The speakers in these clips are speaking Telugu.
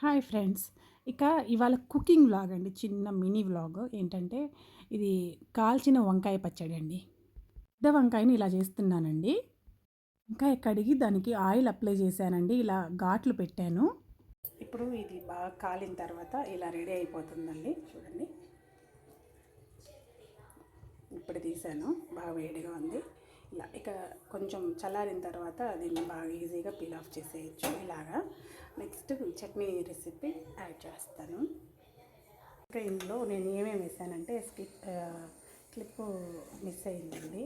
Hi friends. ఇక ఇవాళ కుకింగ్ వ్లాగ్ అండి. చిన్న మినీ వ్లాగ్ ఏంటంటే, ఇది కాల్చిన వంకాయ పచ్చడి అండి. పెద్ద వంకాయని ఇలా చేస్తున్నానండి. వంకాయ కడిగి దానికి ఆయిల్ అప్లై చేశానండి. ఇలా ఘాట్లు పెట్టాను. ఇప్పుడు ఇది బాగా కాలిన తర్వాత ఇలా రెడీ అయిపోతుందండి. చూడండి, ఇప్పుడు తీసాను. బాగా వేడిగా ఉంది. ఇలా ఇక కొంచెం చల్లారిన తర్వాత దీన్ని బాగా ఈజీగా పీల్ ఆఫ్ చేసేయచ్చు ఇలాగా. నెక్స్ట్ చట్నీ రెసిపీ యాడ్ చేస్తాను. ఇంకా ఇందులో నేను ఏమేమి వేసానంటే క్లిప్ మిస్ అయిందండి.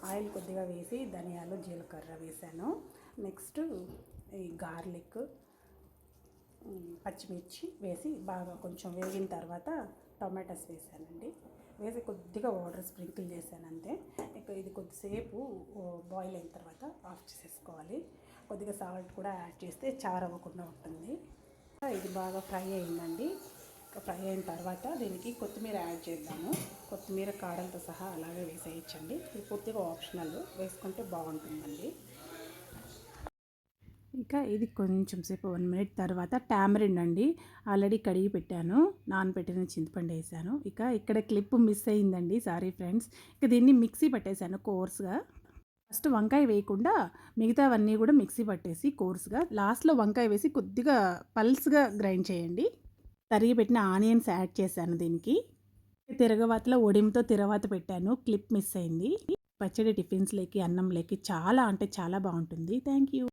ఆయిల్ కొద్దిగా వేసి ధనియాలు జీలకర్ర వేసాను. నెక్స్ట్ ఈ గార్లిక్, పచ్చిమిర్చి వేసి బాగా కొంచెం వేగిన తర్వాత టొమాటోస్ వేసానండి. వేసి కొద్దిగా వాటర్ స్ప్రింకిల్ చేశాను అంతే. ఇక ఇది కొద్దిసేపు బాయిల్ అయిన తర్వాత ఆఫ్ చేసేసుకోవాలి. కొద్దిగా సాల్ట్ కూడా యాడ్ చేస్తే చారవ్వకుండా ఉంటుంది. ఇది బాగా ఫ్రై అయిందండి. ఫ్రై అయిన తర్వాత దీనికి కొత్తిమీర యాడ్ చేద్దాము. కొత్తిమీర కాడలతో సహా అలాగే వేసేయచ్చండి. ఇది పూర్తిగా ఆప్షనల్, వేసుకుంటే బాగుంటుందండి. ఇంకా ఇది కొంచెం సేపు 1 మినిట్ తర్వాత టామరిన్ అండి. ఆల్రెడీ కడిగి పెట్టాను, నానబెట్టిన చింతపండు వేసాను. ఇక ఇక్కడ క్లిప్ మిస్ అయిందండి, సారీ ఫ్రెండ్స్. ఇక దీన్ని మిక్సీ పట్టేశాను కోర్స్గా. ఫస్ట్ వంకాయ వేయకుండా మిగతావన్నీ కూడా మిక్సీ పట్టేసి కోర్స్గా, లాస్ట్లో వంకాయ వేసి కొద్దిగా పల్స్గా గ్రైండ్ చేయండి. తరిగి పెట్టిన ఆనియన్స్ యాడ్ చేశాను దీనికి. తిరగవాతలో ఒడిమితో తిరవాత పెట్టాను, క్లిప్ మిస్ అయింది. పచ్చడి టిఫిన్స్లోకి, అన్నంలోకి చాలా అంటే చాలా బాగుంటుంది. Thank you.